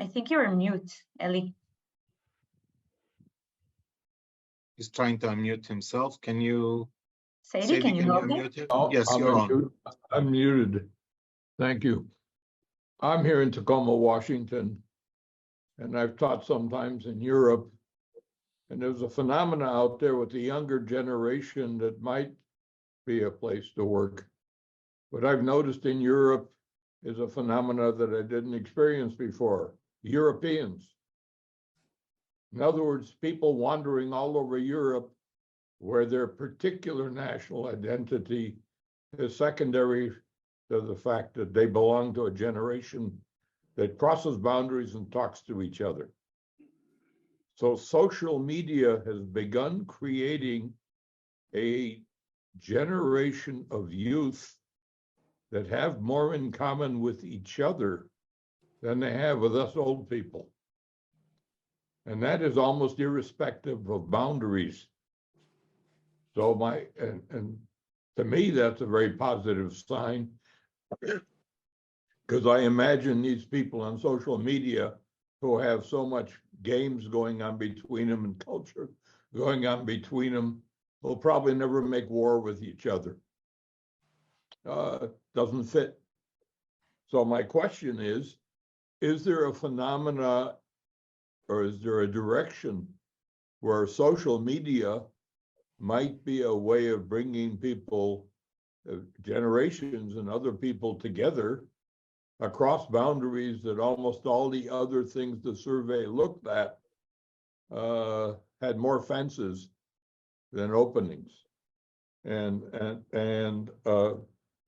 I think you're on mute, Eli. He's trying to unmute himself. Can you? Sadie, can you help me? unmute him? Oh, Yes, you're on. I'm muted. Thank you. I'm here in Tacoma, Washington, and I've taught sometimes in Europe. And there's a phenomena out there with the younger generation that might be a place to work. What I've noticed in Europe is a phenomena that I didn't experience before. Europeans. In other words, people wandering all over Europe where their particular national identity is secondary to the fact that they belong to a generation that crosses boundaries and talks to each other. So social media has begun creating a generation of youth that have more in common with each other than they have with us old people. And that is almost irrespective of boundaries. So and to me, that's a very positive sign, because I imagine these people on social media who have so much games going on between them and culture going on between them will probably never make war with each other. Doesn't fit. So my question is there a phenomena or is there a direction where social media might be a way of bringing people, generations and other people together across boundaries that almost all the other things the survey looked at had more fences than openings? And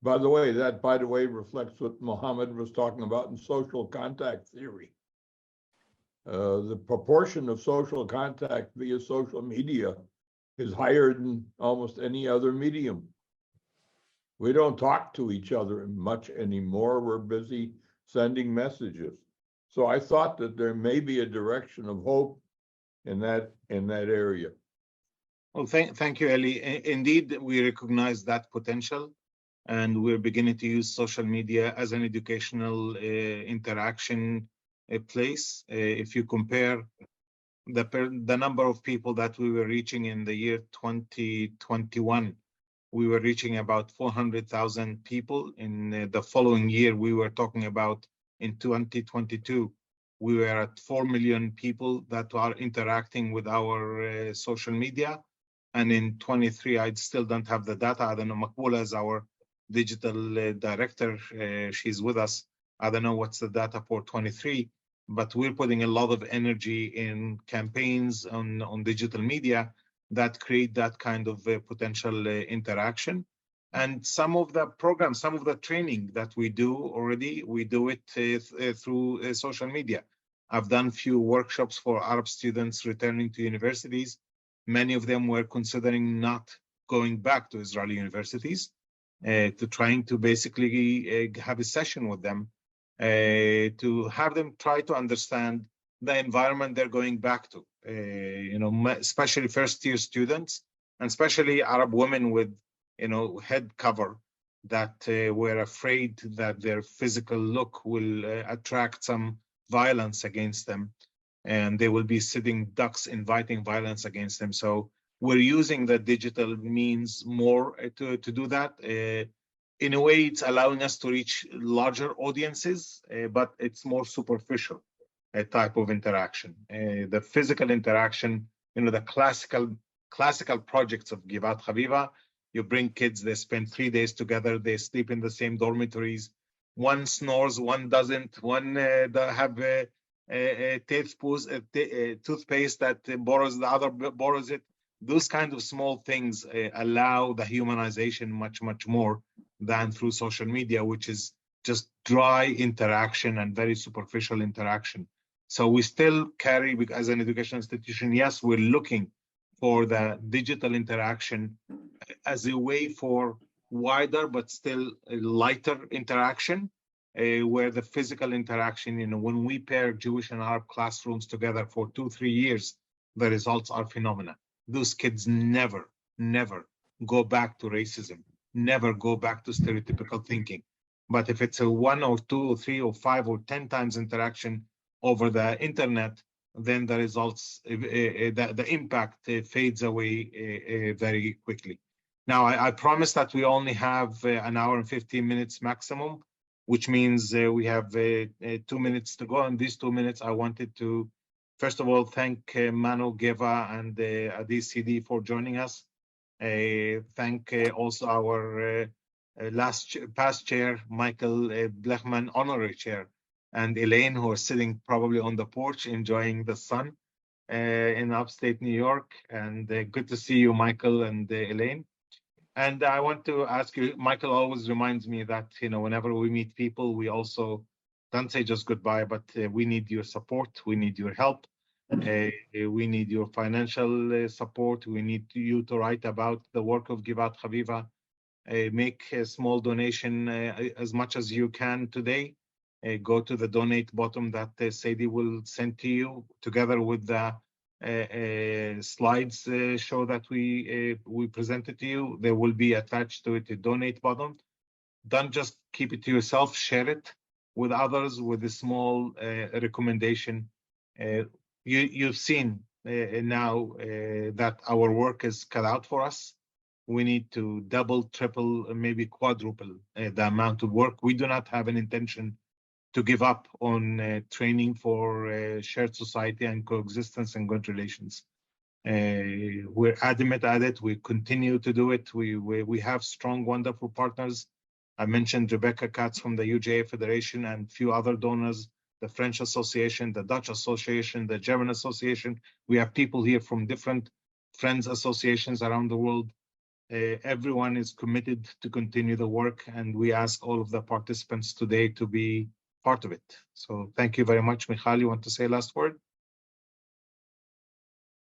By the way, reflects what Mohammed was talking about in social contact theory. The proportion of social contact via social media is higher than almost any other medium. We don't talk to each other much anymore. We're busy sending messages. So I thought that there may be a direction of hope in that area. Well, thank you, Eli. Indeed, we recognize that potential, and we're beginning to use social media as an educational interaction place. If you compare the number of people that we were reaching in the year 2021, we were reaching about 400,000 people. In the following year, we were talking about in 2022, we were at 4 million people that are interacting with our social media. And in 23, I still don't have the data. I don't know, Makbula is our digital director. She's with us. I don't know what's the data for 23, but we're putting a lot of energy in campaigns on digital media that create that kind of potential interaction. And some of the programs, some of the training that we do already, we do it through social media. I've done few workshops for Arab students returning to universities. Many of them were considering not going back to Israeli universities, to trying to basically have a session with them, to have them try to understand the environment they're going back to, especially first-year students, and especially Arab women with, head cover that were afraid that their physical look will attract some violence against them, and they will be sitting ducks inviting violence against them. So we're using the digital means more to do that. In a way, it's allowing us to reach larger audiences, but it's more superficial type of interaction. The physical interaction, the classical projects of Givat Haviva, you bring kids, they spend 3 days together, they sleep in the same dormitories. One snores, one doesn't, one have a toothpaste that borrows, the other borrows it. Those kind of small things allow the humanization much, much more than through social media, which is just dry interaction and very superficial interaction. So we still carry, as an education institution, yes, we're looking for the digital interaction as a way for wider but still lighter interaction, where the physical interaction, when we pair Jewish and Arab classrooms together for 2-3 years, the results are phenomenal. Those kids never go back to racism, never go back to stereotypical thinking. But if it's a 1 or 2 or 3 or 5 or 10 times interaction over the internet, then the results, the impact fades away very quickly. Now, I promise that we only have an hour and 15 minutes maximum, which means we have 2 minutes to go. In these 2 minutes, I wanted to, first of all, thank Manu Geva and ADCD for joining us. Thank also our past chair, Michael Blechman, honorary chair, and Elaine, who are sitting probably on the porch enjoying the sun in upstate New York. And good to see you, Michael and Elaine. And I want to ask you, Michael always reminds me that, whenever we meet people, we also don't say just goodbye, but we need your support, we need your help, we need your financial support, we need you to write about the work of Givat Haviva. Make a small donation as much as you can today. Go to the donate button that Sadie will send to you, together with the slides show that we presented to you. There will be attached to it a donate button. Don't just keep it to yourself, share it with others with a small recommendation. You've seen now that our work is cut out for us. We need to double, triple, maybe quadruple the amount of work. We do not have an intention to give up on training for shared society and coexistence and good relations. We're adamant at it. We continue to do it. We have strong, wonderful partners. I mentioned Rebecca Katz from the UJA Federation and few other donors, the French Association, the Dutch Association, the German Association. We have people here from different Friends associations around the world. Everyone is committed to continue the work, and we ask all of the participants today to be part of it. So thank you very much. Michal, you want to say last word?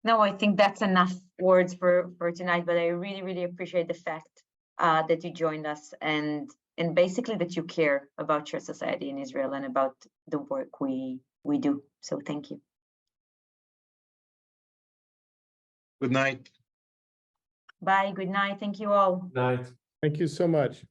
No, I think that's enough words for tonight, but I really, really appreciate the fact that you joined us and basically that you care about your society in Israel and about the work we do. So thank you. Good night. Bye, good night. Thank you all. Night. Thank you so much.